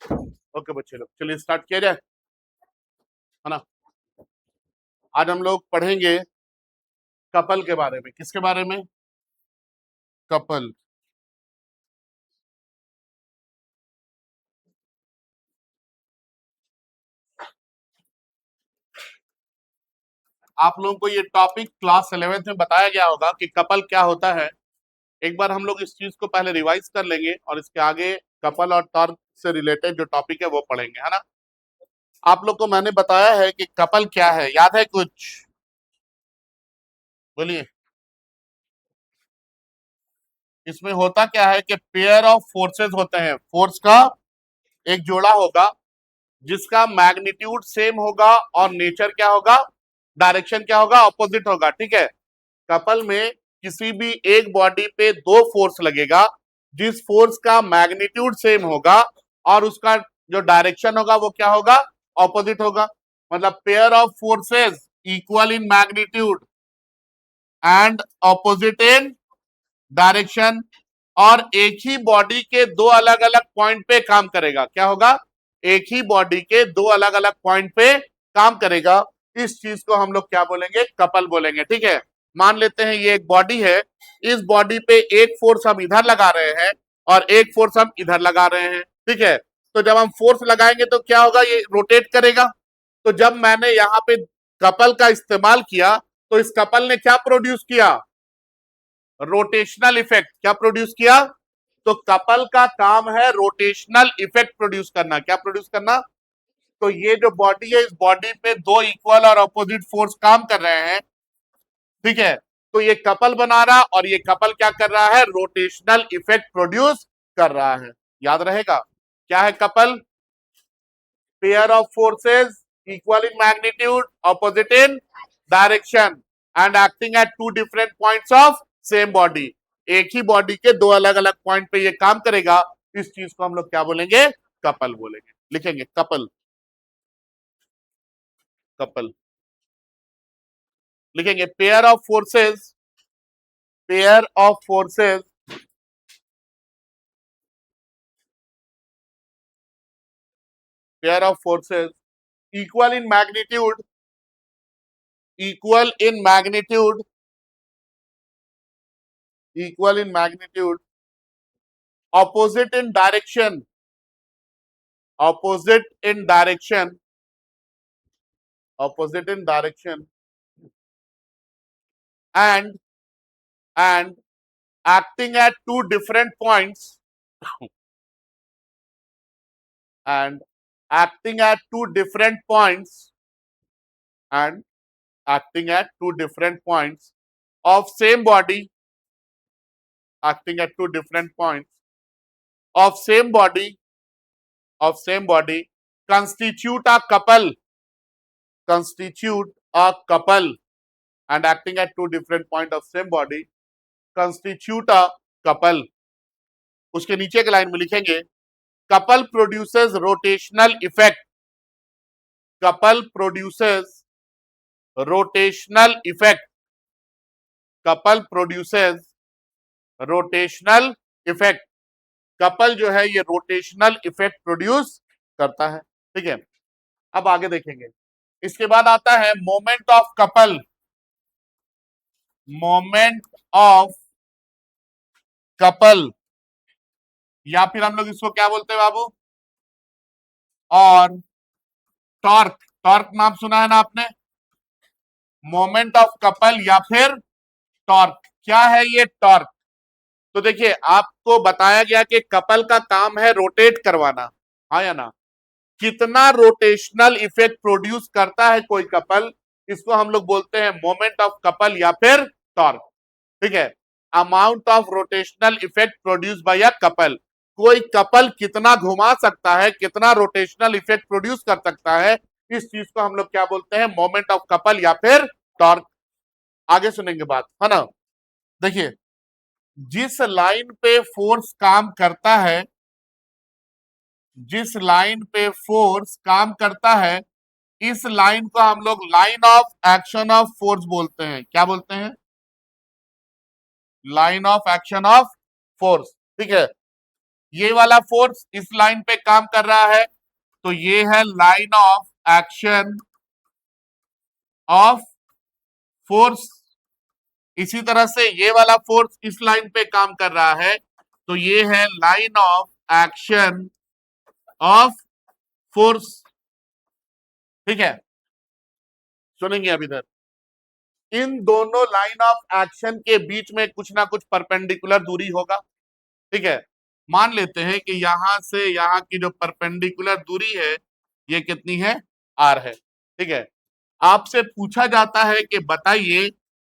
Okay बच्चे लोग, चलिए स्टार्ट किया जाए, है ना। आज हम लोग पढ़ेंगे कपल के बारे में। किसके बारे में? कपल। आप लोगों को ये टॉपिक क्लास 11th में बताया गया होगा कि कपल क्या होता है। एक बार हम लोग इस चीज को पहले रिवाइज कर लेंगे और इसके आगे कपल और टर्क से रिलेटेड जो टॉपिक है वो पढ़ेंगे, है ना। आप लोग को मैंने बताया है कि कपल क्या है, याद है कुछ? बोलिए। इसमें होता क्या है कि पेयर ऑफ फोर्सेस होते हैं, फोर्स का एक जोड़ा होगा जिसका मैग्नीट्यूड सेम होगा और नेचर क्या होगा, डायरेक्शन क्या होगा, ऑपोजिट होगा। ठीक है। कपल में किसी भी एक बॉडी पे दो फोर्स लगेगा जिस फोर्स का मैग्नीट्यूड सेम होगा और उसका जो डायरेक्शन होगा वो क्या होगा, ऑपोजिट होगा। मतलब pair of forces equal in magnitude and opposite in direction, और एक ही बॉडी के दो अलग अलग पॉइंट पे काम करेगा। क्या होगा? एक ही बॉडी के दो अलग अलग पॉइंट पे काम करेगा। इस चीज को हम लोग क्या बोलेंगे? कपल बोलेंगे। ठीक है। मान लेते हैं ये एक बॉडी है, इस बॉडी पे एक फोर्स हम इधर लगा रहे हैं और एक फोर्स हम इधर लगा रहे हैं। ठीक है। तो जब हम फोर्स लगाएंगे तो क्या होगा, ये रोटेट करेगा। तो जब मैंने यहाँ पे कपल का इस्तेमाल किया तो इस कपल ने क्या प्रोड्यूस किया? Rotational effect. क्या प्रोड्यूस किया? तो कपल का काम है रोटेशनल इफेक्ट प्रोड्यूस करना। क्या प्रोड्यूस करना? तो ये जो बॉडी है, इस बॉडी पे दो इक्वल और अपोजिट फोर्स काम कर रहे हैं। ठीक है। तो ये कपल बना रहा और ये कपल क्या कर रहा है? रोटेशनल इफेक्ट प्रोड्यूस कर रहा है। याद रहेगा क्या है couple? Pair of forces equal in magnitude, opposite in direction and acting at two different points of same body. एक ही बॉडी के दो अलग अलग पॉइंट पे ये काम करेगा। इस चीज को हम लोग क्या बोलेंगे? कपल बोलेंगे। लिखेंगे कपल। कपल लिखेंगे। Pair of forces, pair of forces, pair of forces equal in magnitude, equal in magnitude, equal in magnitude, opposite in direction, opposite in direction, opposite in direction, and and acting at two different points, and acting at two different points, and acting at two different points of same body, acting at two different points of same body, of same body, constitute a couple, constitute a couple, and acting at two different point of same body constitute a couple. उसके नीचे के line में लिखेंगे couple produces rotational effect, couple produces rotational effect, couple produces rotational effect. Couple जो है ये rotational effect produce करता है। ठीक है। अब आगे देखेंगे। इसके बाद आता है moment of couple, moment of couple, या फिर हम लोग इसको क्या बोलते हैं बाबू? और टॉर्क। टॉर्क नाम सुना है ना आपने? मोमेंट ऑफ कपल या फिर टॉर्क। क्या है ये टॉर्क? तो देखिए आपको बताया गया कि कपल का काम है रोटेट करवाना, हाँ या ना। कितना रोटेशनल इफेक्ट प्रोड्यूस करता है कोई कपल, इसको हम लोग बोलते हैं मोमेंट ऑफ कपल या फिर टॉर्क। ठीक है। Amount of rotational effect produce by a couple. कोई कपल कितना घुमा सकता है, कितना रोटेशनल इफेक्ट प्रोड्यूस कर सकता है, इस चीज को हम लोग क्या बोलते हैं? मोमेंट ऑफ कपल या फिर टॉर्क। आगे सुनेंगे बात, है ना। देखिए जिस लाइन पे फोर्स काम करता है, जिस लाइन पे फोर्स काम करता है, इस लाइन को हम लोग line of action of force बोलते हैं। क्या बोलते हैं? Line of action of force. ठीक है। ये वाला फोर्स इस लाइन पे काम कर रहा है, तो ये है line of action of force. इसी तरह से ये वाला फोर्स इस लाइन पे काम कर रहा है, तो ये है line of action of force. ठीक है, सुनेंगे अब इधर, इन दोनों लाइन ऑफ एक्शन के बीच में कुछ ना कुछ परपेंडिकुलर दूरी होगा। ठीक है, मान लेते हैं कि यहां से यहां की जो परपेंडिकुलर दूरी है ये कितनी है, आर है। ठीक है, आपसे पूछा जाता है कि बताइए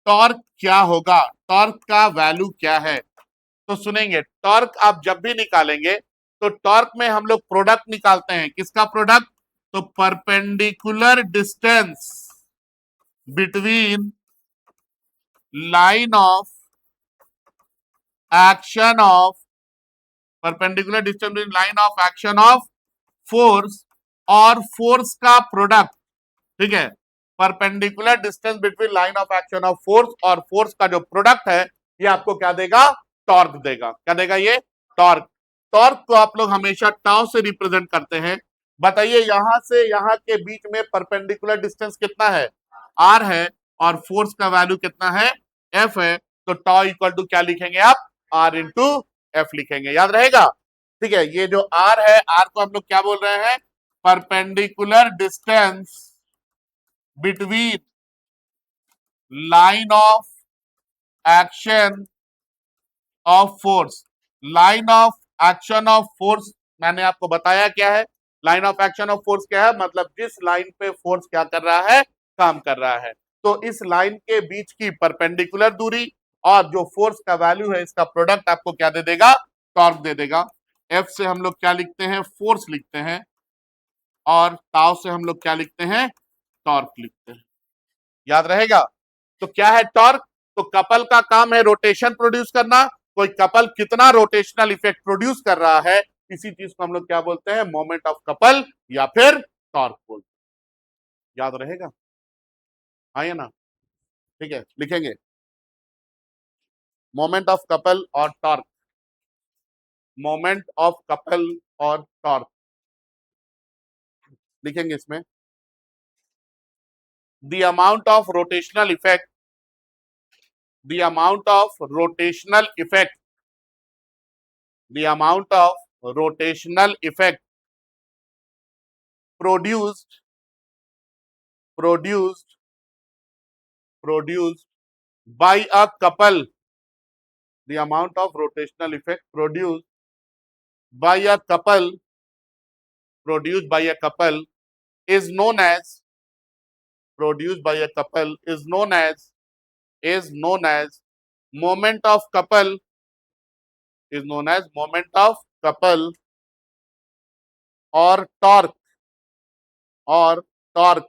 टॉर्क क्या होगा, टॉर्क का वैल्यू क्या है। तो सुनेंगे, टॉर्क आप जब भी निकालेंगे तो टॉर्क में हम लोग प्रोडक्ट निकालते हैं, किसका प्रोडक्ट, तो perpendicular distance between line of action of, perpendicular distance between line of action of force और फोर्स का प्रोडक्ट। ठीक है, perpendicular distance between line of action of force और फोर्स का जो प्रोडक्ट है ये आपको क्या देगा, टॉर्क देगा। क्या देगा ये, टॉर्क। टॉर्क को आप लोग हमेशा टाउ से रिप्रेजेंट करते हैं। बताइए यहां से यहां के बीच में परपेंडिकुलर डिस्टेंस कितना है, आर है, और फोर्स का वैल्यू कितना है, एफ है। तो टाउ इक्वल टू क्या लिखेंगे आप, आर इंटू एफ लिखेंगे, याद रहेगा। ठीक है, ये जो आर है, आर को हम लोग क्या बोल रहे हैं, perpendicular distance between line of action of force. Line of action of force मैंने आपको बताया क्या है, line of action of force क्या है, मतलब जिस लाइन पे फोर्स क्या कर रहा है, काम कर रहा है। तो इस लाइन के बीच की परपेंडिकुलर दूरी और जो फोर्स का वैल्यू है इसका प्रोडक्ट आपको क्या दे देगा, टॉर्क दे देगा। एफ से हम लोग क्या लिखते हैं, फोर्स लिखते हैं, और टाउ से हम लोग क्या लिखते हैं, टॉर्क लिखते हैं, याद रहेगा। तो क्या है टॉर्क, तो कपल का काम है रोटेशन प्रोड्यूस करना, कोई कपल कितना रोटेशनल इफेक्ट प्रोड्यूस कर रहा है, इसी चीज को हम लोग क्या बोलते हैं, मोमेंट ऑफ कपल या फिर टॉर्क बोलते हैं, याद रहेगा। हाँ या ना, ठीक है, लिखेंगे मोमेंट ऑफ कपल और टॉर्क, मोमेंट ऑफ कपल और टॉर्क लिखेंगे इसमें, the amount of rotational effect, the amount of rotational effect, the amount of rotational effect produced produced produced by a couple, the amount of rotational effect produced by a couple, produced by a couple is known as, produced by a couple is known as moment of couple, is known as moment of couple or torque, or torque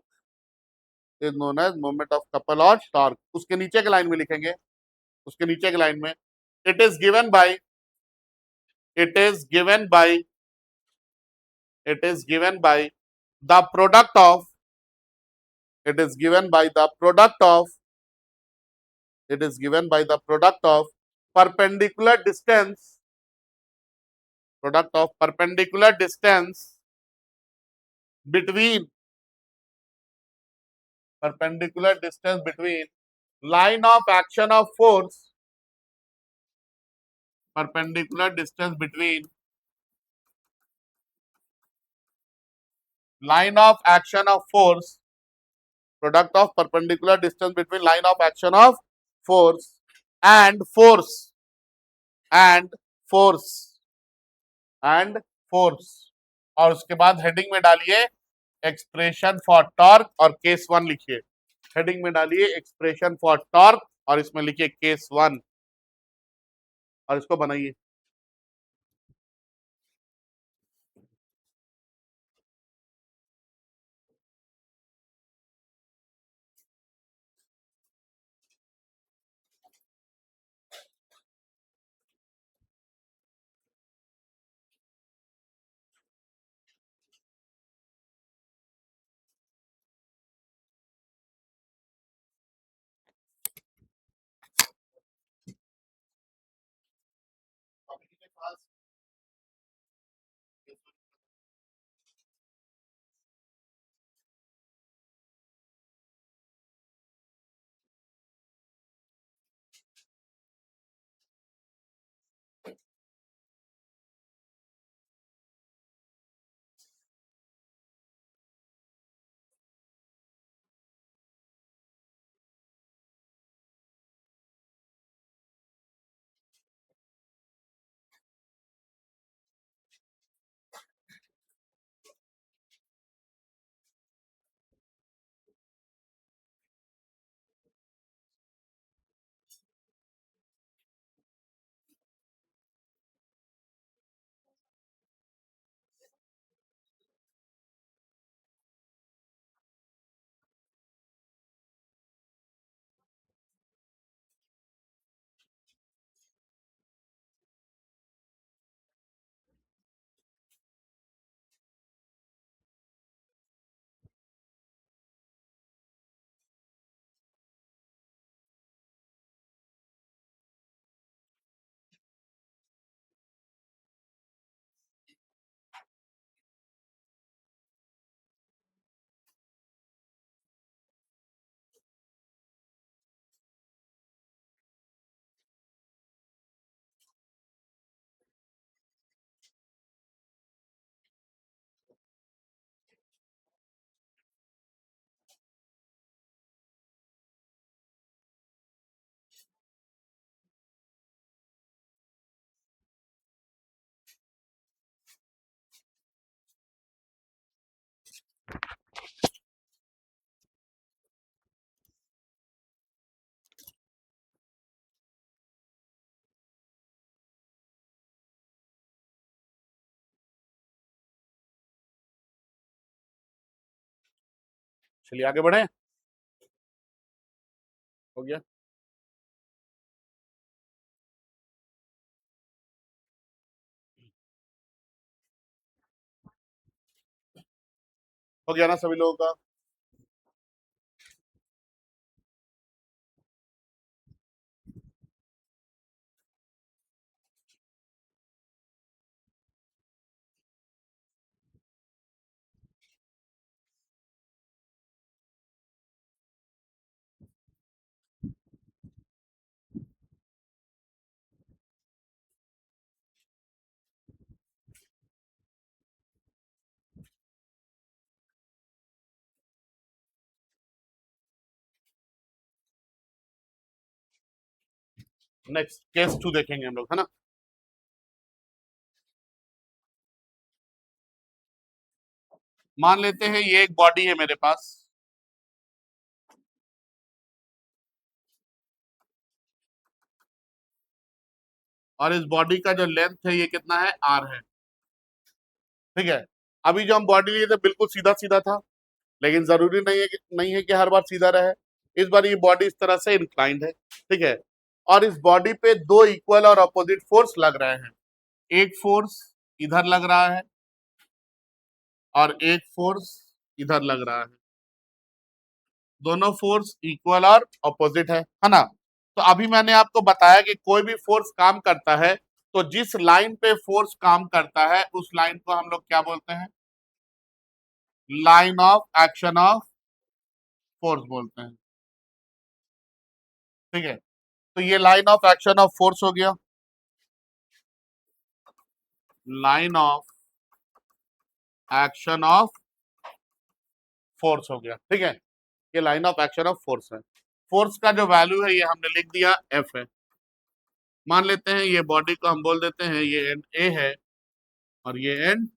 is known as moment of couple or torque। उसके नीचे के line में लिखेंगे, उसके नीचे के line में, it is given by, it is given by, it is given by the product of, it is given by the product of, it is given by the product of perpendicular distance, product of perpendicular distance between, perpendicular distance between line of action of force, perpendicular distance between line of action of force, product of perpendicular distance between line of action of force and force, and force, and force। और उसके बाद heading में डालिए expression for torque और case one लिखिए, heading में डालिए expression for torque और इसमें लिखिए केस वन, और इसको बनाइए। चलिए आगे बढ़े। हो गया। हो गया ना सभी लोगों का। नेक्स्ट केस 2 देखेंगे हम लोग, है ना। मान लेते हैं ये एक बॉडी है मेरे पास, और इस बॉडी का जो लेंथ है ये कितना है, आर है। ठीक है। अभी जो हम बॉडी लिए थे बिल्कुल सीधा सीधा था, लेकिन जरूरी नहीं है कि हर बार सीधा रहे। इस बार ये बॉडी इस तरह से इंक्लाइंड है। ठीक है। और इस बॉडी पे दो इक्वल और अपोजिट फोर्स लग रहे हैं। एक फोर्स इधर लग रहा है और एक फोर्स इधर लग रहा है। दोनों फोर्स इक्वल और अपोजिट है ना। तो अभी मैंने आपको बताया कि कोई भी फोर्स काम करता है तो जिस लाइन पे फोर्स काम करता है उस लाइन को हम लोग क्या बोलते हैं, line of action of force बोलते हैं। ठीक है। तो ये line of action of force हो गया, line of action of force हो गया। ठीक है। ये line of action of force है। फोर्स का जो वैल्यू है ये हमने लिख दिया, एफ है। मान लेते हैं ये बॉडी को हम बोल देते हैं ये एंड ए है और ये एंड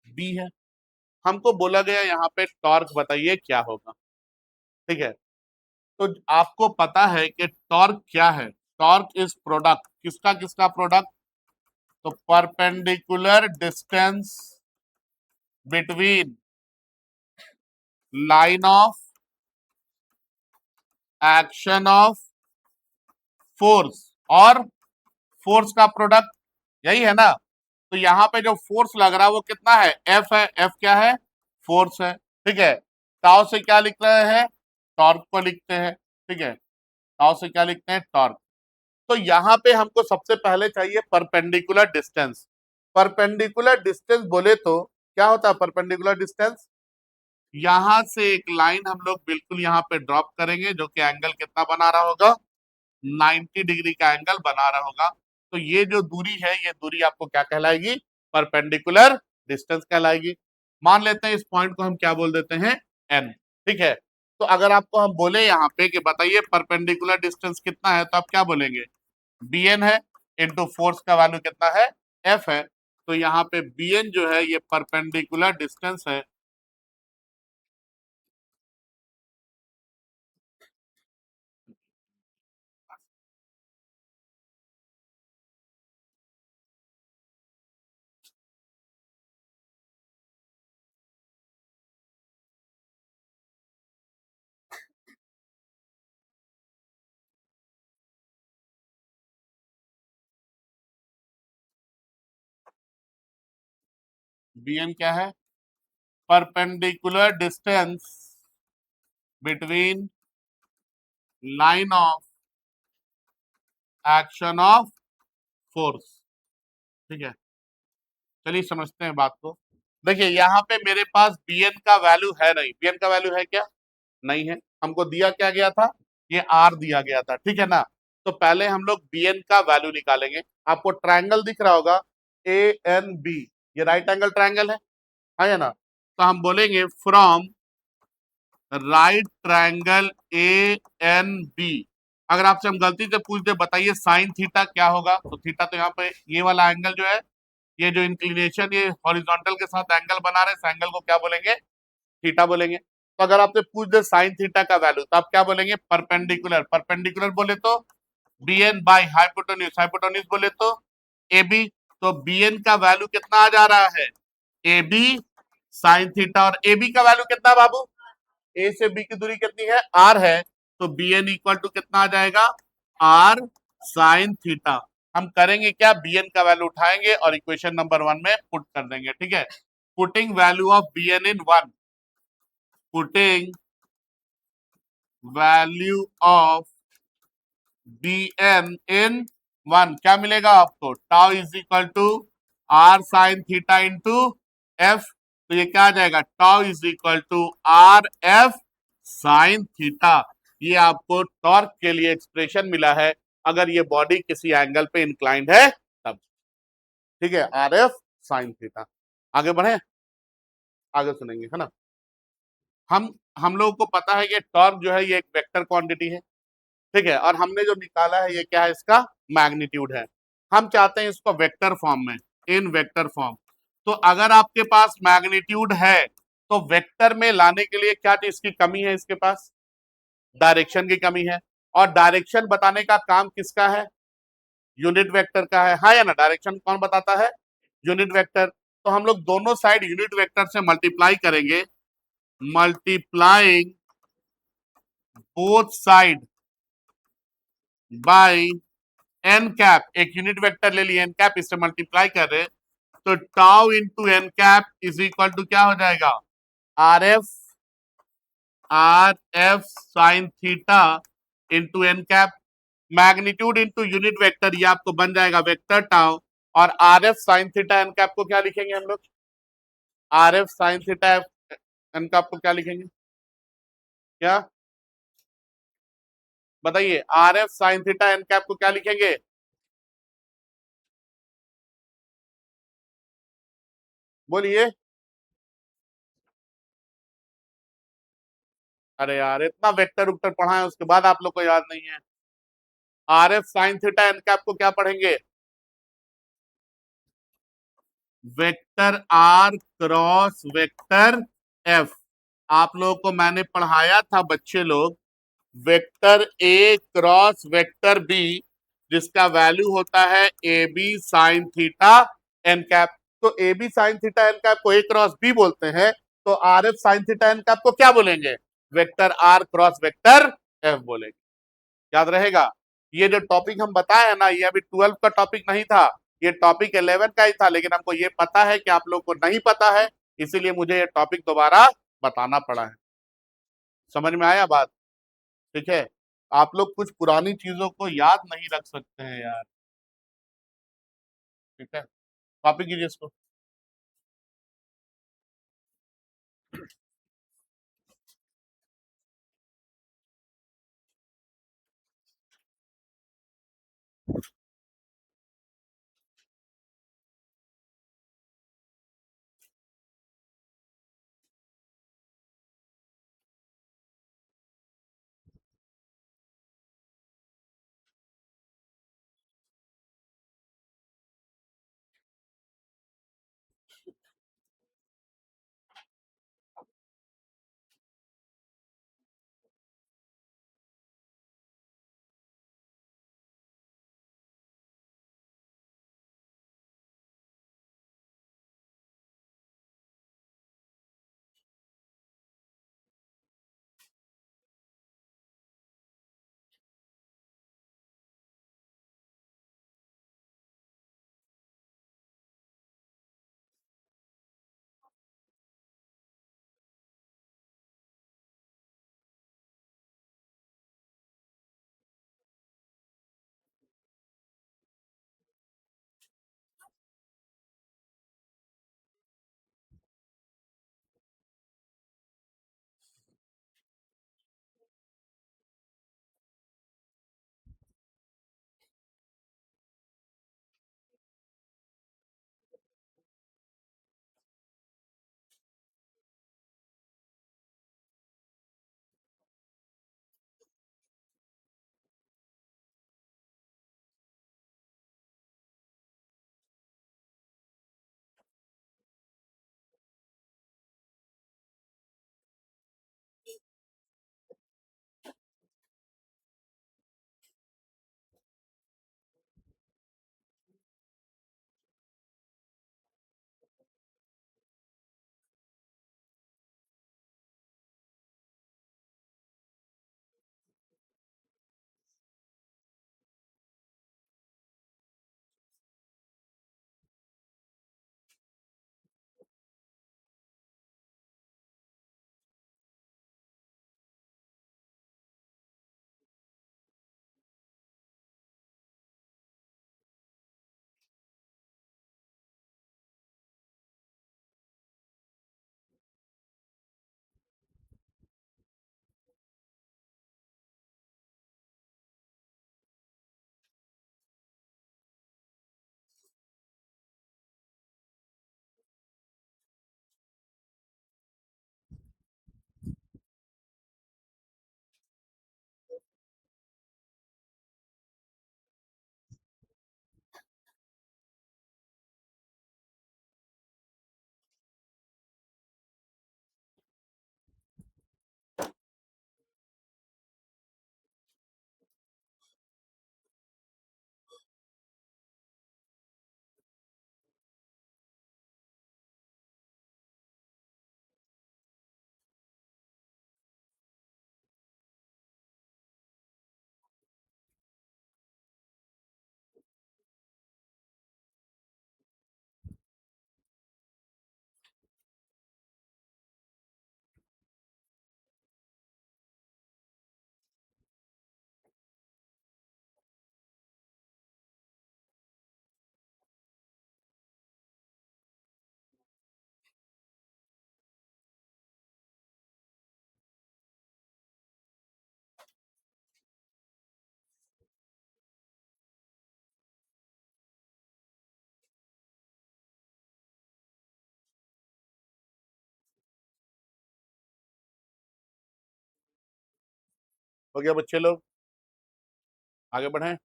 बी है। हमको बोला गया यहाँ पे टॉर्क बताइए क्या होगा। ठीक है। तो आपको पता है कि टॉर्क क्या है। टॉर्क इज प्रोडक्ट किसका किसका प्रोडक्ट, तो perpendicular distance between line of action of force और फोर्स का प्रोडक्ट, यही है ना। तो यहाँ पे जो फोर्स लग रहा है वो कितना है, एफ है। एफ क्या है, फोर्स है। ठीक है। टाउ से क्या लिख रहे हैं, टॉर्क को लिखते हैं। ठीक है। टाउ से क्या लिखते हैं, टॉर्क। तो यहाँ पे हमको सबसे पहले चाहिए परपेंडिकुलर डिस्टेंस। परपेंडिकुलर डिस्टेंस बोले तो क्या होता है परपेंडिकुलर डिस्टेंस, यहां से एक लाइन हम लोग बिल्कुल यहाँ पे ड्रॉप करेंगे जो कि एंगल कितना बना रहा होगा, 90 डिग्री का एंगल बना रहा होगा। तो ये जो दूरी है ये दूरी आपको क्या कहलाएगी, परपेंडिकुलर डिस्टेंस कहलाएगी। मान लेते हैं इस पॉइंट को हम क्या बोल देते हैं, एन। ठीक है। तो अगर आपको हम बोले यहाँ पे कि बताइए परपेंडिकुलर डिस्टेंस कितना है, तो आप क्या बोलेंगे, बी एन है इंटू फोर्स का वैल्यू कितना है, एफ है। तो यहाँ पे बी एन जो है ये परपेंडिकुलर डिस्टेंस है। बी एन क्या है, perpendicular distance between line of action of force. ठीक है। चलिए समझते हैं बात को। देखिए यहाँ पे मेरे पास bn का वैल्यू है नहीं, bn का वैल्यू है क्या, नहीं है। हमको दिया क्या गया था, ये r दिया गया था। ठीक है ना। तो पहले हम लोग bn का वैल्यू निकालेंगे। आपको ट्रायंगल दिख रहा होगा ए एन बी, ये राइट एंगल ट्रायंगल है ना। तो हम बोलेंगे from right triangle A N B. अगर आपसे हम गलती से पूछ दे बताइए साइन थीटा क्या होगा, तो थीटा तो यहाँ पे ये वाला एंगल जो है, ये जो इंक्लिनेशन ये हॉरिजॉन्टल के साथ एंगल बना रहे हैं, इस एंगल को क्या बोलेंगे, थीटा बोलेंगे। तो अगर आपसे पूछ दे साइन थीटा का वैल्यू तो आप क्या बोलेंगे, परपेंडिकुलर, परपेंडिकुलर बोले तो bn बाई हाइपोटेन्यूज, हाइपोटेन्यूज बोले तो ab। तो bn का वैल्यू कितना आ जा रहा है, ab साइन थीटा, और ab का वैल्यू कितना बाबू, a से b की दूरी कितनी है, r है, तो bn इक्वल टू कितना आ जाएगा, r साइन थीटा। हम करेंगे क्या, bn का वैल्यू उठाएंगे और इक्वेशन नंबर 1 में पुट कर देंगे, ठीक है। Putting value of bn in 1, putting value of bn in 1 क्या मिलेगा आपको, tau is equal to r sine theta into f। तो ये क्या आ जाएगा, tau is equal to r f sine theta. ये आपको टॉर्क के लिए एक्सप्रेशन मिला है अगर ये बॉडी किसी एंगल पे इंक्लाइंड है तब, ठीक है, आर एफ साइन थीटा। आगे बढ़े, आगे सुनेंगे, है ना। हम लोगों को पता है कि टॉर्क जो है ये एक वेक्टर क्वांटिटी है, ठीक है, और हमने जो निकाला है ये क्या है, इसका मैग्नीट्यूड है। हम चाहते हैं इसको वेक्टर फॉर्म में, इन वेक्टर फॉर्म। तो अगर आपके पास मैग्नीट्यूड है तो वेक्टर में लाने के लिए क्या चीज की कमी है, इसके पास डायरेक्शन की कमी है। और डायरेक्शन बताने का काम किसका है, यूनिट वेक्टर का है, हाँ या ना, डायरेक्शन कौन बताता है, यूनिट वेक्टर। तो हम लोग दोनों साइड यूनिट वेक्टर से मल्टीप्लाई करेंगे, multiplying both side by n cap, एक यूनिट वेक्टर ले लिए एन कैप, इससे मल्टीप्लाई कर रहे, तो tau into n cap is equal to क्या हो जाएगा, r f sine theta into n cap. Magnitude into unit vector, ये आपको बन जाएगा वेक्टर टाउ, और r f sine theta n cap को क्या लिखेंगे हम लोग, r f sine theta n cap को क्या लिखेंगे, क्या बताइए, r f sine theta n cap को क्या लिखेंगे, बोलिए। अरे यार, इतना वेक्टर उक्टर पढ़ा है उसके बाद आप लोग को याद नहीं है। R f sine theta n cap को क्या पढ़ेंगे, vector r cross vector f. आप लोगों को मैंने पढ़ाया था बच्चे लोग, vector a cross vector b, जिसका वैल्यू होता है a b sine theta n cap. तो a b sine theta n cap को ए क्रॉस बी बोलते हैं, तो r f sine theta n cap को क्या बोलेंगे, vector r cross vector f बोलेंगे। याद रहेगा। ये जो टॉपिक हम बताए हैं ना, ये अभी 12 का टॉपिक नहीं था, ये टॉपिक 11 का ही था, लेकिन हमको ये पता है कि आप लोग को नहीं पता है, इसीलिए मुझे ये टॉपिक दोबारा बताना पड़ा है। समझ में आया बात, ठीक है। आप लोग कुछ पुरानी चीजों को याद नहीं रख सकते हैं यार, ठीक है। कॉपी कीजिए इसको। हो गया बच्चे लोग, आगे बढ़ें।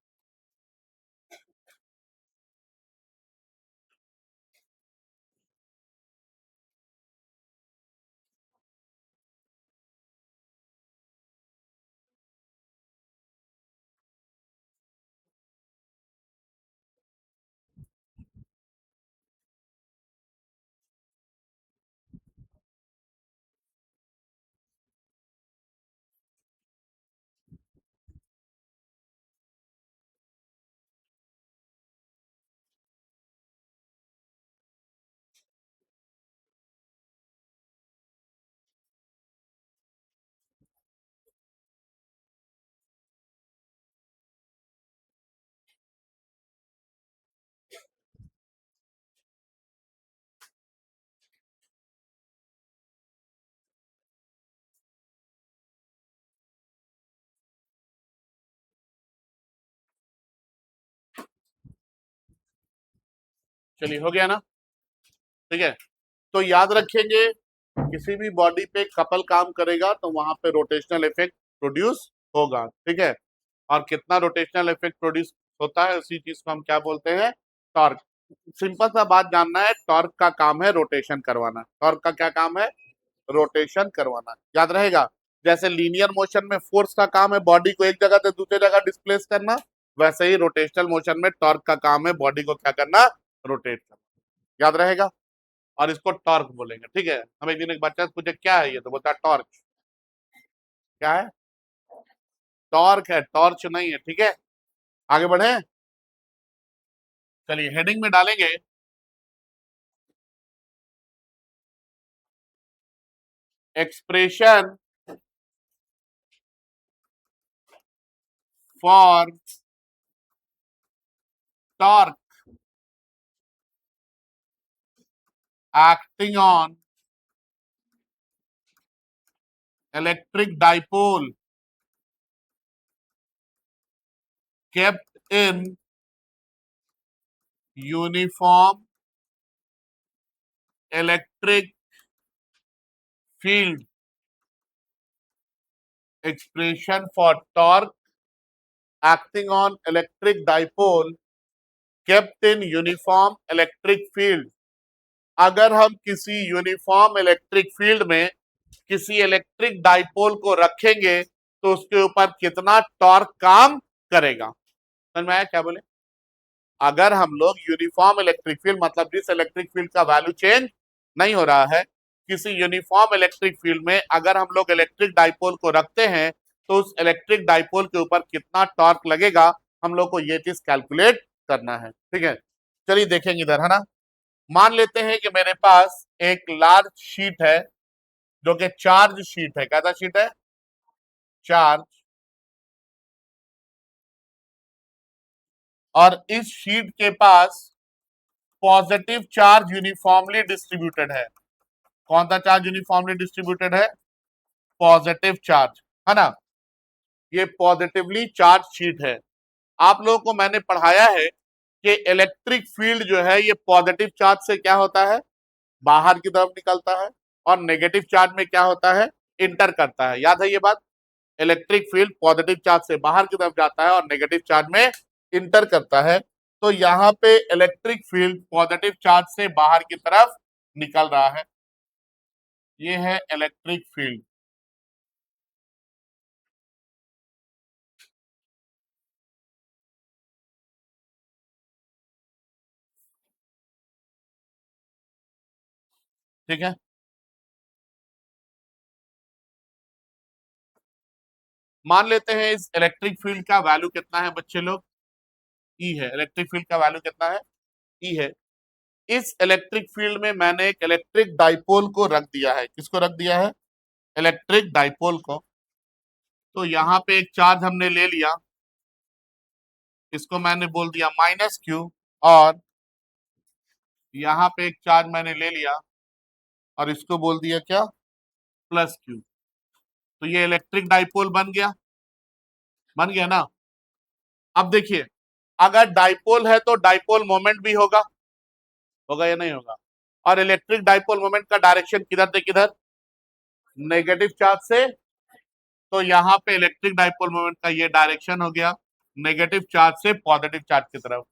चलिए, हो गया ना, ठीक है। तो याद रखेंगे, किसी भी बॉडी पे कपल काम करेगा तो वहां पे रोटेशनल इफेक्ट प्रोड्यूस होगा, ठीक है। और कितना रोटेशनल इफेक्ट प्रोड्यूस होता है उसी चीज को हम क्या बोलते हैं, टॉर्क। सिंपल सा बात जानना है, टॉर्क का काम है रोटेशन करवाना। टॉर्क का क्या काम है, रोटेशन करवाना, याद रहेगा। जैसे लीनियर मोशन में फोर्स का काम है बॉडी को एक जगह से दूसरी जगह डिस्प्लेस करना, वैसे ही रोटेशनल मोशन में टॉर्क का काम है बॉडी को क्या करना, रोटेट करना, याद रहेगा। और इसको टॉर्क बोलेंगे, ठीक है। हम एक दिन एक बच्चा से पूछे क्या है ये, तो बोलता है टॉर्च। क्या है, टॉर्क है, टॉर्च नहीं है, ठीक है। आगे बढ़े, चलिए हेडिंग में डालेंगे expression for torque acting on electric dipole kept in uniform electric field. Expression for torque acting on electric dipole kept in uniform electric field. अगर हम किसी यूनिफॉर्म इलेक्ट्रिक फील्ड में किसी इलेक्ट्रिक डाइपोल को रखेंगे तो उसके ऊपर कितना टॉर्क काम करेगा। समझ में आया क्या बोले, अगर हम लोग यूनिफॉर्म इलेक्ट्रिक फील्ड मतलब जिस इलेक्ट्रिक फील्ड का वैल्यू चेंज नहीं हो रहा है, किसी यूनिफॉर्म इलेक्ट्रिक फील्ड में अगर हम लोग इलेक्ट्रिक डाइपोल को रखते हैं तो उस इलेक्ट्रिक डाइपोल के ऊपर कितना टॉर्क लगेगा, हम लोग को ये चीज कैलकुलेट करना है, ठीक है। चलिए देखेंगे इधर, है ना। मान लेते हैं कि मेरे पास एक लार्ज शीट है जो कि चार्ज शीट है। कैसा शीट है, चार्ज। और इस शीट के पास पॉजिटिव चार्ज यूनिफॉर्मली डिस्ट्रीब्यूटेड है। कौन सा चार्ज यूनिफॉर्मली डिस्ट्रीब्यूटेड है, पॉजिटिव चार्ज, है ना। ये पॉजिटिवली चार्ज शीट है। आप लोगों को मैंने पढ़ाया है कि इलेक्ट्रिक फील्ड जो है ये पॉजिटिव चार्ज से क्या होता है, बाहर की तरफ निकलता है, और नेगेटिव चार्ज में क्या होता है, इंटर करता है। याद है ये बात, इलेक्ट्रिक फील्ड पॉजिटिव चार्ज से बाहर की तरफ जाता है और नेगेटिव चार्ज में इंटर करता है। तो यहाँ पे इलेक्ट्रिक फील्ड पॉजिटिव चार्ज से बाहर की तरफ निकल रहा है, ये है इलेक्ट्रिक फील्ड। ठीक है, मान लेते हैं इस इलेक्ट्रिक फील्ड का वैल्यू कितना है बच्चे लोग, ई है। इलेक्ट्रिक फील्ड का वैल्यू कितना है, ई है। इस इलेक्ट्रिक फील्ड में मैंने एक इलेक्ट्रिक डाइपोल को रख दिया है। किसको रख दिया है, इलेक्ट्रिक डाइपोल को। तो यहाँ पे एक चार्ज हमने ले लिया, इसको मैंने बोल दिया माइनस क्यू, और यहाँ पे एक चार्ज मैंने ले लिया और इसको बोल दिया क्या, प्लस क्यू। तो ये इलेक्ट्रिक डाइपोल बन गया, बन गया ना। अब देखिए, अगर डाइपोल है तो डाइपोल मोमेंट भी होगा, होगा या नहीं होगा। और इलेक्ट्रिक डाइपोल मोमेंट का डायरेक्शन किधर से किधर, नेगेटिव चार्ज से तो यहाँ पे इलेक्ट्रिक डाइपोल मोमेंट का ये डायरेक्शन हो गया नेगेटिव चार्ज से पॉजिटिव चार्ज की तरफ।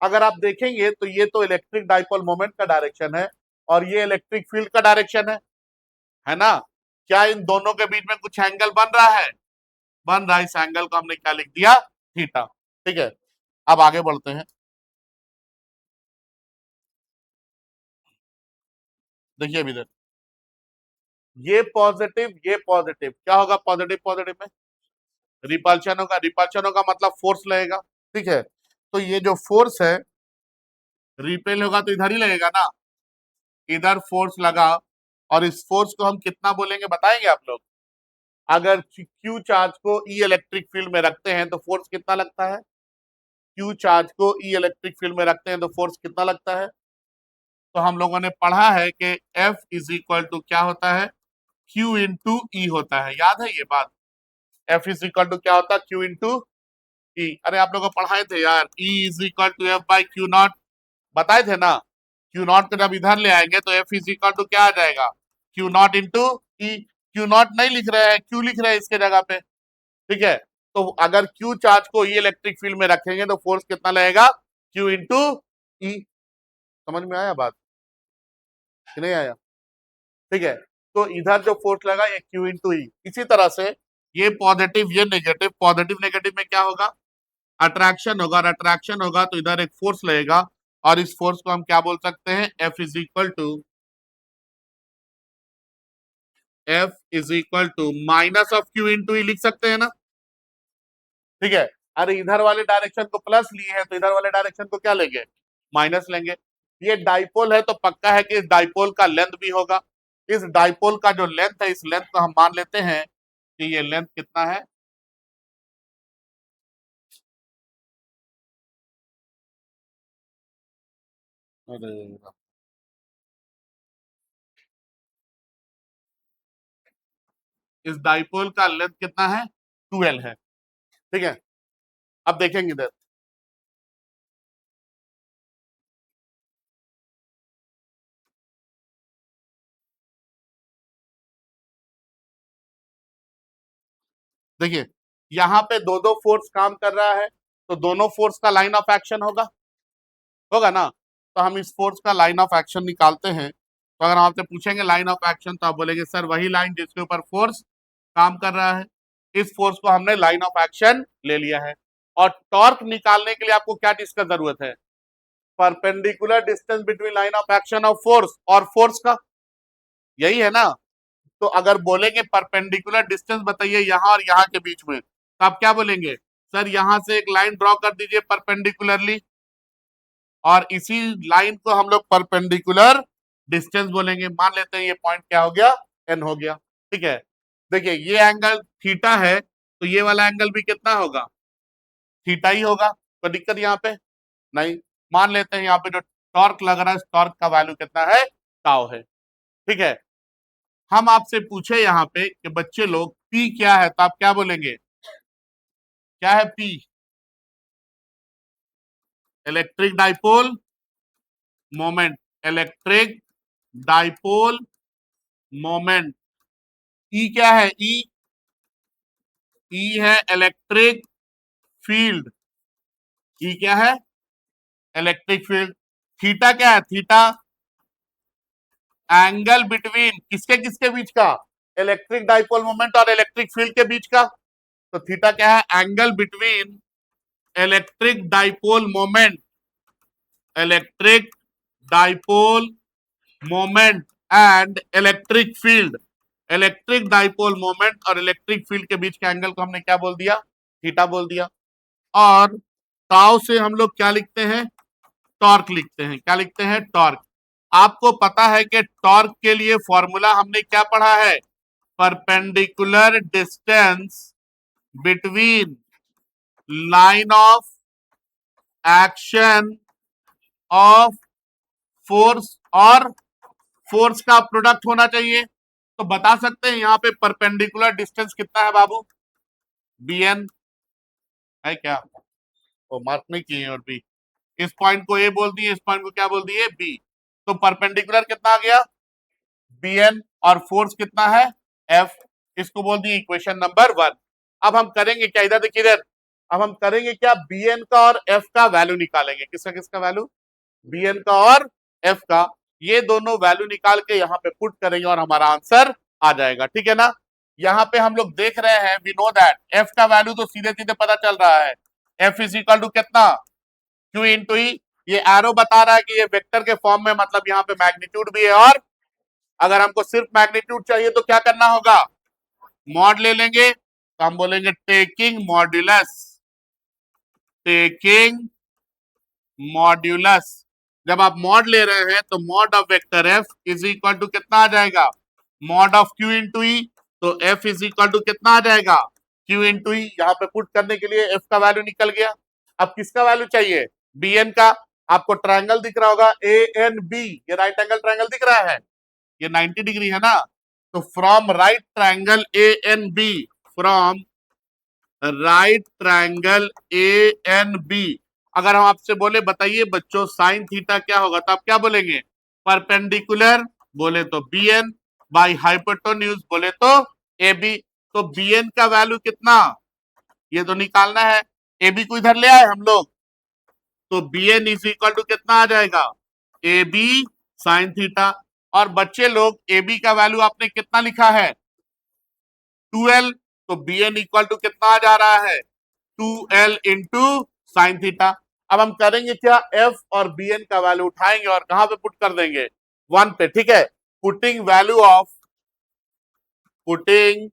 अगर आप देखेंगे तो ये तो इलेक्ट्रिक डाइपोल मोमेंट का डायरेक्शन है और ये इलेक्ट्रिक फील्ड का डायरेक्शन है ना। क्या इन दोनों के बीच में कुछ एंगल बन रहा है? बन रहा है। इस एंगल को हमने क्या लिख दिया? थीटा। ठीक है, अब आगे बढ़ते हैं। देखिए अभी इधर ये पॉजिटिव क्या होगा? पॉजिटिव पॉजिटिव में रिपल्शन होगा, रिपल्शन होगा मतलब फोर्स लगेगा। ठीक है, तो ये जो फोर्स है रिपेल होगा तो इधर ही लगेगा ना, इधर फोर्स लगा और इस फोर्स को हम कितना बोलेंगे बताएंगे आप लोग? अगर क्यू चार्ज को ई इलेक्ट्रिक फील्ड में रखते हैं तो फोर्स कितना लगता है? क्यू चार्ज को ई इलेक्ट्रिक फील्ड में रखते हैं तो फोर्स कितना लगता है? तो हम लोगों ने पढ़ा है कि F इज इक्वल टू क्या होता है? Q इंटू ई होता है, याद है ये बात? F इज इक्वल टू क्या होता है? Q into E. अरे आप लोगों को पढ़ाए थे यार, E is equal to F by Q nought, बताए थे ना। क्यू नॉट को जब इधर ले आएंगे तो F इज इक्वल टू क्या आ जाएगा? Q not into E. Q not नहीं लिख रहे हैं, क्यू लिख रहे हैं इसके जगह पे। ठीक है, तो अगर क्यू चार्ज को ई इलेक्ट्रिक फील्ड में रखेंगे तो फोर्स कितना लगेगा? क्यू इंटू ई। समझ में आया बात कि नहीं आया? ठीक है, तो इधर जो फोर्स लगा ये क्यू इंटू ई। इसी तरह से ये पॉजिटिव ये नेगेटिव, पॉजिटिव नेगेटिव में क्या होगा? अट्रैक्शन होगा, और अट्रैक्शन होगा तो इधर एक फोर्स लगेगा और इस फोर्स को हम क्या बोल सकते हैं? F is equal to minus of Q into e लिख सकते हैं ना। ठीक है, अरे इधर वाले डायरेक्शन को प्लस लिए हैं तो इधर वाले डायरेक्शन को क्या लेंगे? माइनस लेंगे। ये डाइपोल है तो पक्का है कि इस डाइपोल का लेंथ भी होगा। इस डाइपोल का जो लेंथ है, इस लेंथ को हम मान लेते हैं कि ये लेंथ कितना है? अरे इस डाइपोल का लेंथ कितना है? 12 है। ठीक है, अब देखेंगे इधर, देखिए यहाँ पे दो दो फोर्स काम कर रहा है तो दोनों फोर्स का लाइन ऑफ एक्शन होगा, होगा ना। तो हम इस फोर्स का लाइन ऑफ एक्शन निकालते हैं। तो अगर हम आपसे पूछेंगे लाइन ऑफ एक्शन तो आप बोलेंगे सर वही लाइन जिसके ऊपर फोर्स काम कर रहा है। इस फोर्स को हमने लाइन ऑफ एक्शन ले लिया है। और टॉर्क निकालने के लिए आपको क्या चीज का जरूरत है? Perpendicular distance between line of action of force और फोर्स का, यही है ना। तो अगर बोलेंगे परपेंडिकुलर डिस्टेंस बताइए यहाँ और यहाँ के बीच में, तो आप क्या बोलेंगे? सर यहाँ से एक लाइन ड्रॉ कर दीजिए परपेंडिकुलरली, और इसी लाइन को हम लोग परपेंडिकुलर डिस्टेंस बोलेंगे। मान लेते हैं ये पॉइंट क्या हो गया? एन हो गया। ठीक है, देखिए ये एंगल थीटा है तो ये वाला एंगल भी कितना होगा? थीटा ही होगा। तो दिक्कत यहाँ पे नहीं। मान लेते हैं यहाँ पे जो टॉर्क लग रहा है, टॉर्क का वैल्यू कितना है? टाउ है। ठीक है, हम आपसे पूछे यहाँ पे कि बच्चे लोग पी क्या है, तो आप क्या बोलेंगे? क्या है p? Electric dipole moment. Electric dipole moment. E क्या है? ई है इलेक्ट्रिक फील्ड। ई क्या है? Electric field. थीटा क्या है? थीटा एंगल बिटवीन किसके किसके बीच का? इलेक्ट्रिक डाइपोल मोमेंट और इलेक्ट्रिक फील्ड के बीच का। तो थीटा क्या है? Angle between electric dipole moment, electric dipole moment and electric field. Electric dipole moment और इलेक्ट्रिक फील्ड के बीच के एंगल को हमने क्या बोल दिया? थीटा बोल दिया। और ताऊ से हम लोग क्या लिखते हैं? टॉर्क लिखते हैं। क्या लिखते हैं? टॉर्क। आपको पता है कि टॉर्क के लिए फॉर्मूला हमने क्या पढ़ा है? Perpendicular distance between line of action of force और फोर्स का प्रोडक्ट होना चाहिए। तो बता सकते हैं यहाँ पे परपेंडिकुलर डिस्टेंस कितना है बाबू? bn है क्या? वो मार्क नहीं किए और बी। इस पॉइंट को ए बोल दिए, इस पॉइंट को क्या बोल दिए? बी। तो परपेंडिकुलर कितना आ गया? bn। और फोर्स कितना है? f। इसको बोल दिए इक्वेशन नंबर 1। अब हम करेंगे क्या, इधर देखिए इधर, अब हम करेंगे क्या, bn का और f का वैल्यू निकालेंगे। किसका किसका वैल्यू, bn का और f का, ये दोनों वैल्यू निकाल के यहाँ पे पुट करेंगे और हमारा आंसर आ जाएगा, ठीक है ना। यहाँ पे हम लोग देख रहे हैं, वी नो दैट f का वैल्यू तो सीधे सीधे पता चल रहा है, f इज इक्वल टू कितना, q इंटू ई। ये एरो बता रहा है कि ये वेक्टर के फॉर्म में, मतलब यहाँ पे मैग्नीट्यूड भी है, और अगर हमको सिर्फ मैग्नीट्यूड चाहिए तो क्या करना होगा, मॉड ले लेंगे। तो हम बोलेंगे टेकिंग मॉड्यूलस, टेकिंग मॉड्यूलस। जब आप मॉड ले रहे हैं तो mod of vector F is equal to कितना आ जाएगा, mod of Q into E. तो एफ इज इक्वल टू कितना आ जाएगा, क्यू इंटू ई। यहाँ पे पुट करने के लिए एफ का वैल्यू निकल गया। अब किसका वैल्यू चाहिए, बी एन का। आपको ट्रायंगल दिख रहा होगा ए एन बी, ये राइट एंगल ट्रायंगल दिख रहा है, ये 90 डिग्री है ना। तो from right triangle A N B, from right triangle A N B, अगर हम आपसे बोले बताइए बच्चों साइन थीटा क्या होगा, तो आप क्या बोलेंगे, परपेंडिकुलर बोले तो बी एन, बाई हाइपोटेन्यूज बोले तो ए बी। तो बी एन का वैल्यू कितना, ये तो निकालना है, ए बी को इधर ले आए हम लोग, तो B N is equal to कितना आ जाएगा, ए बी साइन थीटा। और बच्चे लोग ए बी का वैल्यू आपने कितना लिखा है, 2l, तो बी एन इक्वल टू कितना आ जा रहा है, 2l इंटू साइन थीटा। अब हम करेंगे क्या, f और bn का वैल्यू उठाएंगे और कहां पे पुट कर देंगे, 1 पे, ठीक है। Putting value of, putting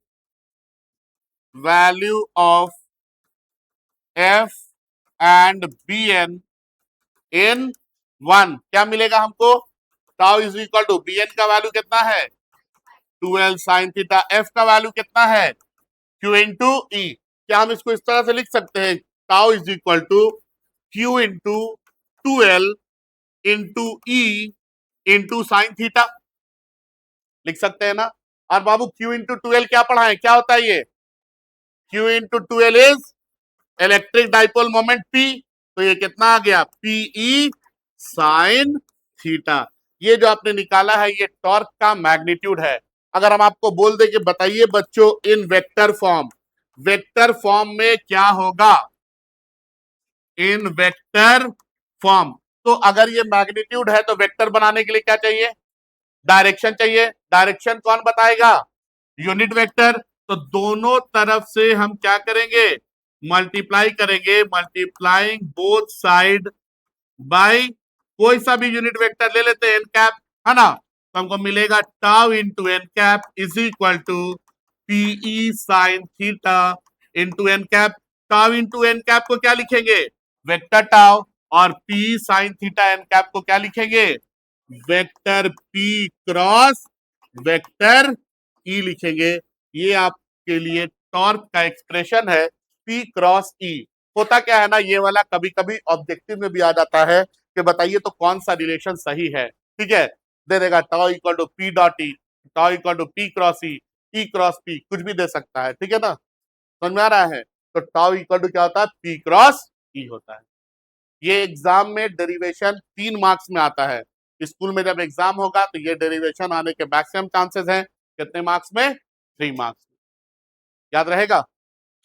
value of f and bn in 1, क्या मिलेगा हमको, tau is equal to, bn का वैल्यू कितना है 2l साइन थीटा, f का वैल्यू कितना है q इंटू ई। क्या हम इसको इस तरह से लिख सकते हैं, tau is equal to q into 2l into E into sine theta, लिख सकते हैं ना। और बाबू q इंटू 2l क्या पढ़ा है, क्या होता है ये, q into 2l is electric dipole moment p, तो ये कितना आ गया, पीई साइन थीटा। ये जो आपने निकाला है ये टॉर्क का मैग्नीट्यूड है। अगर हम आपको बोल दें कि बताइए बच्चों इन वेक्टर फॉर्म, वेक्टर फॉर्म में क्या होगा, इन वेक्टर फॉर्म, तो अगर ये मैग्नीट्यूड है तो वेक्टर बनाने के लिए क्या चाहिए, डायरेक्शन चाहिए। डायरेक्शन कौन बताएगा, यूनिट वेक्टर। तो दोनों तरफ से हम क्या करेंगे, मल्टीप्लाई करेंगे, मल्टीप्लाइंग बोथ साइड बाय कोई सा भी यूनिट वेक्टर ले लेते हैं, एन कैप, है ना। तो हमको मिलेगा tau into n cap is equal to p E sine theta into n cap. Tau into n cap को क्या लिखेंगे, वेक्टर टाउ, और p sine theta n cap को क्या लिखेंगे, vector p cross vector E लिखेंगे। ये आपके लिए टॉर्क का एक्सप्रेशन है, पी क्रॉस ई। होता क्या है ना, ये वाला कभी कभी ऑब्जेक्टिव में भी आ जाता है कि बताइए तो कौन सा रिलेशन सही है, ठीक है। दे देगा tau equal to p dot E, tau equal to p cross E cross p, कुछ भी दे सकता है, ठीक है ना, समझ में आ रहा है। तो टाउ इक्वल टू क्या होता है, पी क्रॉस ई होता है। ये एग्जाम में डेरिवेशन 3 मार्क्स में आता है। स्कूल में जब एग्जाम होगा तो ये डेरिवेशन आने के मैक्सिमम चांसेस हैं, कितने मार्क्स में, 3 मार्क्स। याद रहेगा।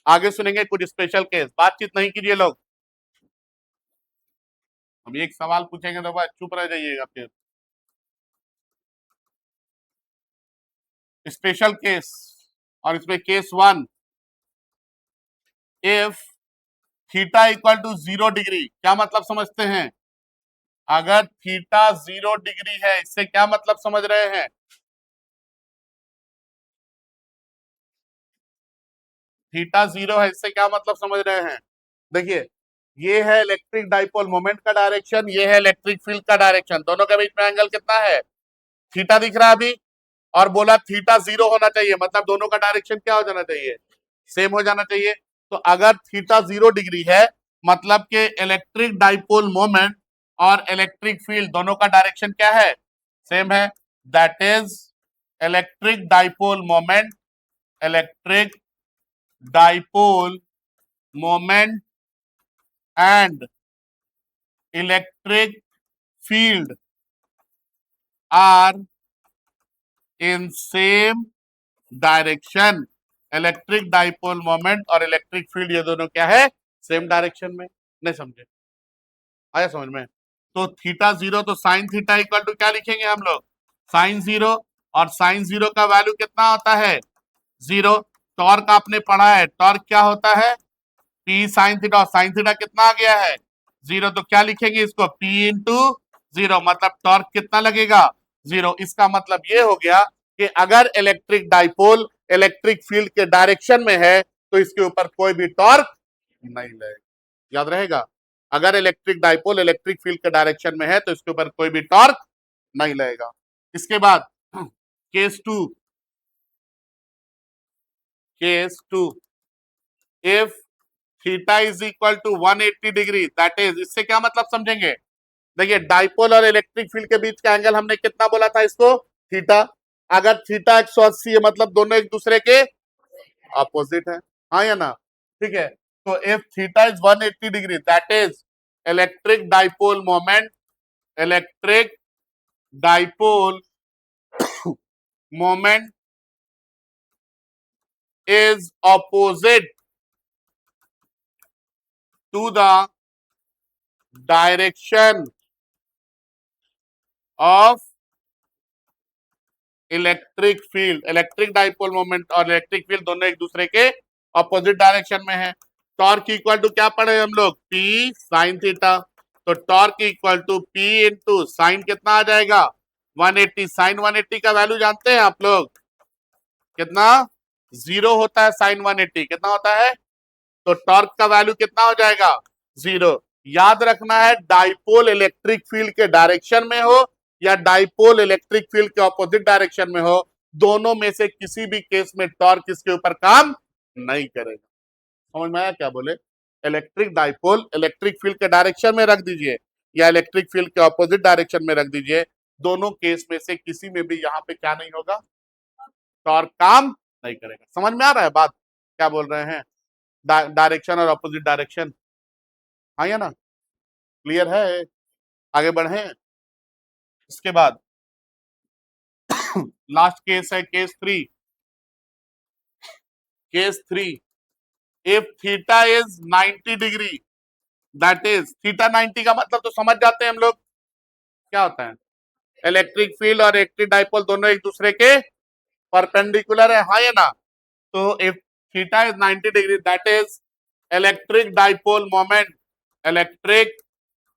आगे सुनेंगे कुछ स्पेशल केस, बातचीत नहीं कीजिए लोग, हम एक सवाल पूछेंगे तो बस चुप रह जाइएगा फिर। स्पेशल केस, और इसमें case 1, if theta equal to 0 degree, क्या मतलब समझते हैं, अगर थीटा 0 डिग्री है, इससे क्या मतलब समझ रहे हैं, थीटा 0 है, इससे क्या मतलब समझ रहे हैं। देखिए ये है इलेक्ट्रिक डाइपोल मोमेंट का डायरेक्शन, ये है इलेक्ट्रिक फील्ड का डायरेक्शन, दोनों के बीच में एंगल कितना है, थीटा दिख रहा है अभी, और बोला थीटा 0 होना चाहिए, मतलब दोनों का डायरेक्शन क्या हो जाना चाहिए, सेम हो जाना चाहिए। तो अगर थीटा 0 डिग्री है, मतलब के इलेक्ट्रिक डाइपोल मोमेंट और इलेक्ट्रिक फील्ड दोनों का डायरेक्शन क्या है, सेम है। That is electric dipole moment, electric dipole moment and electric field are in same direction. Electric dipole moment और इलेक्ट्रिक फील्ड ये दोनों क्या है, सेम डायरेक्शन में। नहीं समझे, आया समझ में? तो थीटा जीरो, तो साइन थीटा इक्वल टू क्या लिखेंगे हम लोग, साइन जीरो। और साइन जीरो का वैल्यू कितना होता है, जीरो। टॉर्क आपने पढ़ा है, टॉर्क क्या होता है, पी साइन थीटा। और साइन थीटा कितना आ गया है, जीरो। तो क्या लिखेंगे इसको, पी इंटू जीरो, मतलब टॉर्क कितना लगेगा, जीरो। इसका मतलब ये हो गया कि अगर इलेक्ट्रिक डाइपोल इलेक्ट्रिक फील्ड के डायरेक्शन में है तो इसके ऊपर कोई भी टॉर्क नहीं लगेगा। याद रहेगा, अगर इलेक्ट्रिक डाइपोल इलेक्ट्रिक फील्ड के डायरेक्शन में है तो इसके ऊपर कोई भी टॉर्क नहीं लगेगा। इसके बाद case two, case two, if theta is equal to 180 degree, that is, इससे क्या मतलब समझेंगे, देखिए डाइपोल और इलेक्ट्रिक फील्ड के बीच का एंगल हमने कितना बोला था इसको, थीटा। अगर थीटा 180 है मतलब दोनों एक दूसरे के अपोजिट है, हाँ या ना, ठीक है। तो if theta is 180 degree that is electric dipole moment, electric dipole moment is opposite to the direction of electric field. Electric dipole moment और इलेक्ट्रिक फील्ड दोनों एक दूसरे के ऑपोजिट डायरेक्शन में है। टॉर्क इक्वल टू क्या पढ़े हम लोग, पी साइन थीटा। तो torque equal to p into sine कितना आ जाएगा, 180। साइन 180 का वैल्यू जानते हैं आप लोग कितना, जीरो होता है साइन 180, कितना होता है, तो टॉर्क का वैल्यू कितना हो जाएगा, जीरो। याद रखना है डाइपोल इलेक्ट्रिक फील्ड के डायरेक्शन में हो या डाइपोल इलेक्ट्रिक फील्ड के ऑपोजिट डायरेक्शन में हो, दोनों में से किसी भी केस में टॉर्क इसके ऊपर काम नहीं करेगा। समझ में आया क्या बोले, इलेक्ट्रिक डाइपोल इलेक्ट्रिक फील्ड के डायरेक्शन में रख दीजिए या इलेक्ट्रिक फील्ड के ऑपोजिट डायरेक्शन में रख दीजिए, दोनों केस में से किसी में भी यहां पे क्या नहीं होगा, टॉर्क काम नहीं करेगा। समझ में आ रहा है बात, क्या बोल रहे हैं, डायरेक्शन और अपोजिट डायरेक्शन, हाँ या ना, क्लियर है? आगे बढ़े। इसके बाद लास्ट केस है case three. Case three, if theta is 90 degree that is, theta 90 का मतलब तो समझ जाते हैं हम लोग क्या होता है, इलेक्ट्रिक फील्ड और इलेक्ट्रिक डाइपोल दोनों एक दूसरे के परपेंडिकुलर है, हाँ या ना। तो if theta is 90 degree that is electric dipole moment, electric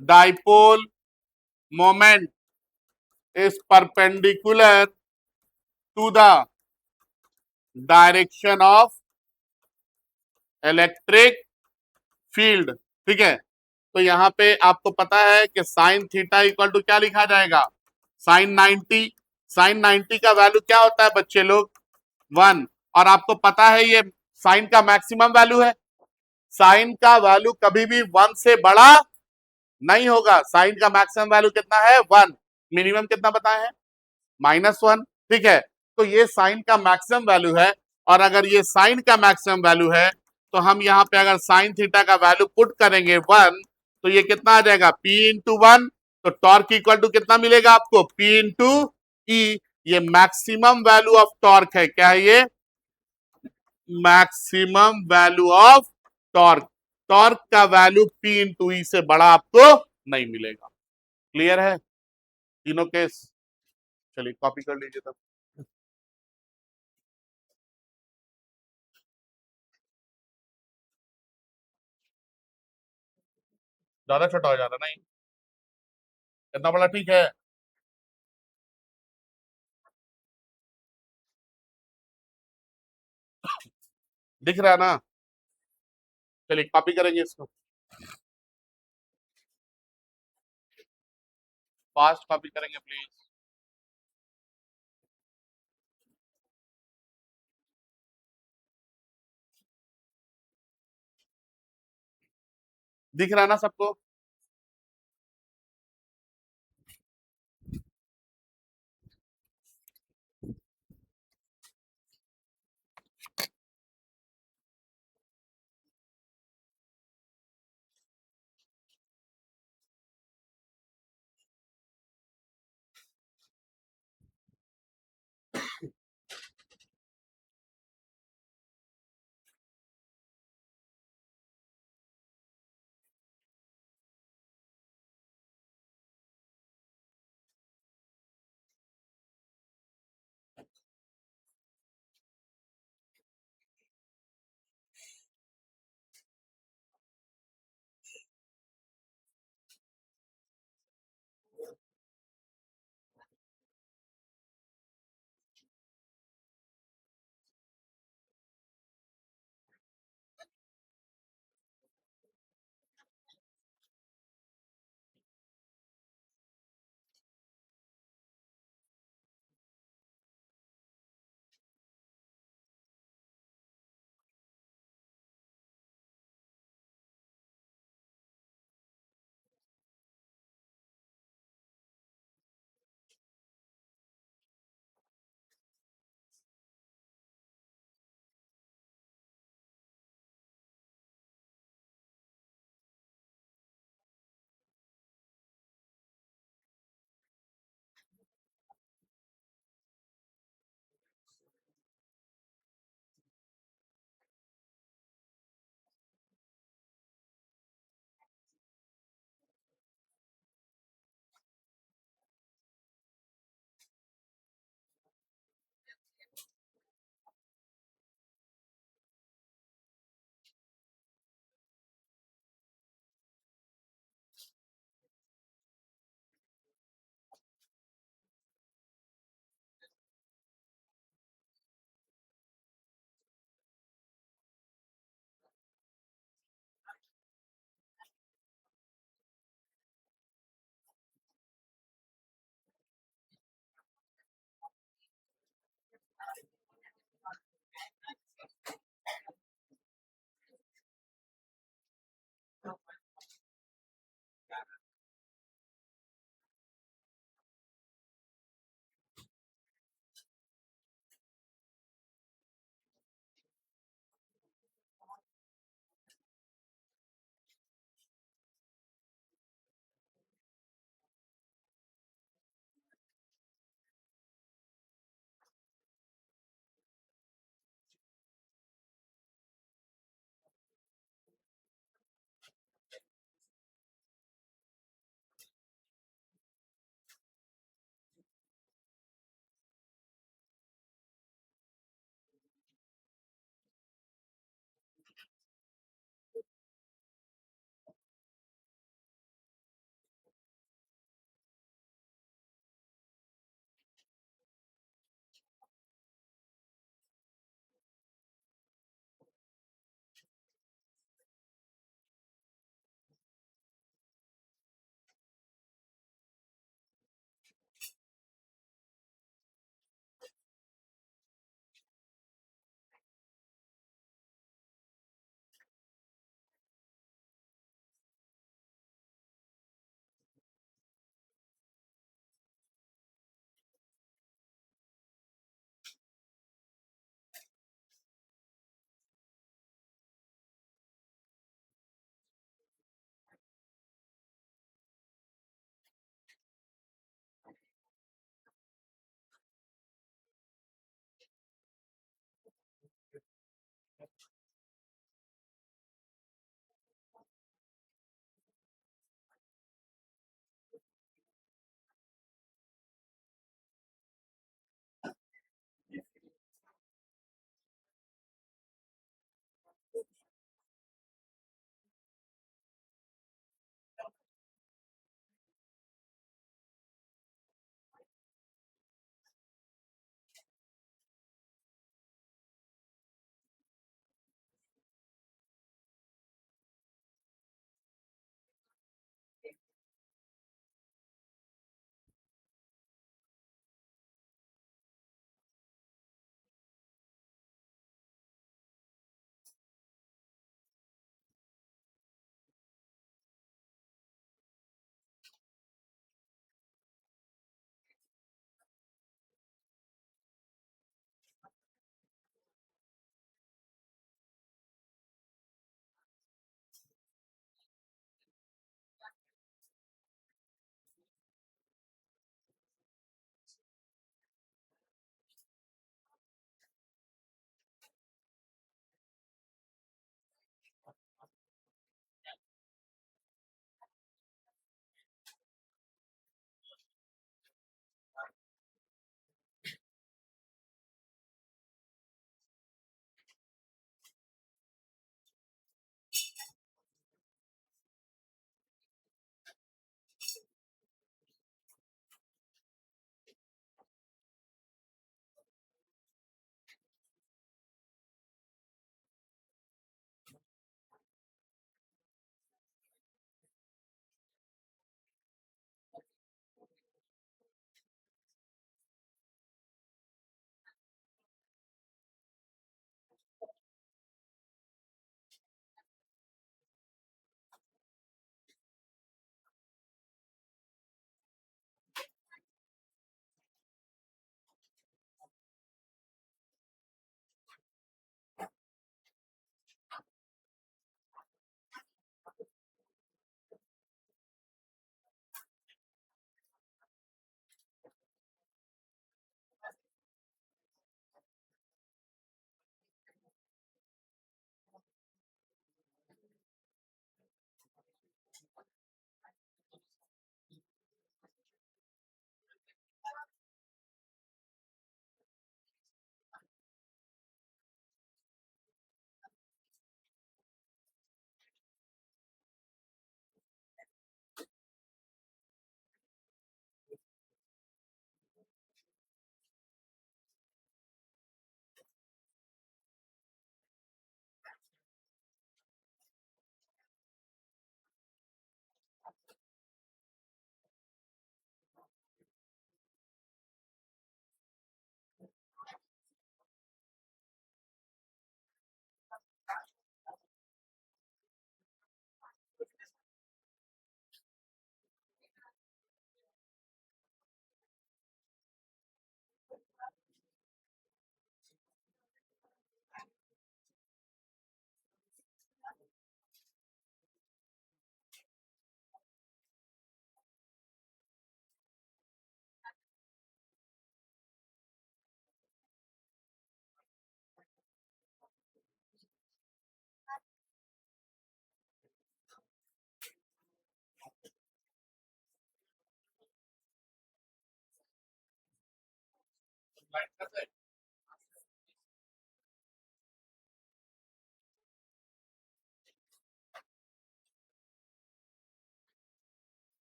dipole moment is perpendicular to the direction of electric field, ठीक है। तो यहां पे आपको पता है कि साइन थीटा इक्वल टू क्या लिखा जाएगा, साइन 90। साइन 90 का वैल्यू क्या होता है बच्चे लोग, 1। और आपको पता है ये साइन का मैक्सिमम वैल्यू है, साइन का वैल्यू कभी भी 1 से बड़ा नहीं होगा। साइन का मैक्सिमम वैल्यू कितना है, 1। मिनिमम कितना बताए हैं, -1, ठीक है। तो ये साइन का मैक्सिमम वैल्यू है, और अगर ये साइन का मैक्सिमम वैल्यू है तो हम यहाँ पे अगर साइन थीटा का वैल्यू पुट करेंगे 1, तो ये कितना आ जाएगा, P इंटू 1। तो टॉर्क इक्वल टू कितना मिलेगा आपको, P इंटू ई। ये मैक्सिमम वैल्यू ऑफ टॉर्क है, क्या है ये, maximum value of torque. Torque का वैल्यू P इंटू ई से बड़ा आपको नहीं मिलेगा। क्लियर है तीनों केस, चलिए कॉपी कर लीजिए तब। ज्यादा छोटा हो जा रहा नहीं, इतना बड़ा ठीक है। दिख रहा है ना, चलिए कॉपी करेंगे इसको, फास्ट कॉपी करेंगे प्लीज। दिख रहा है ना सबको,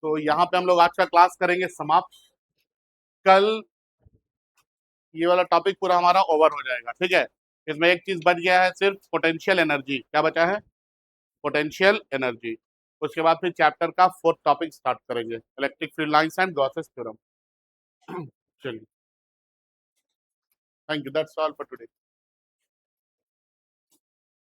तो यहाँ पे हम लोग आज का क्लास करेंगे समाप्त। कल ये वाला टॉपिक पूरा हमारा ओवर हो जाएगा, ठीक है। इसमें एक चीज बच गया है, सिर्फ पोटेंशियल एनर्जी। क्या बचा है? Potential energy. उसके बाद फिर चैप्टर का फोर्थ टॉपिक स्टार्ट करेंगे, electric field lines and Gauss's theorem. चलिए, thank you, that's all for today.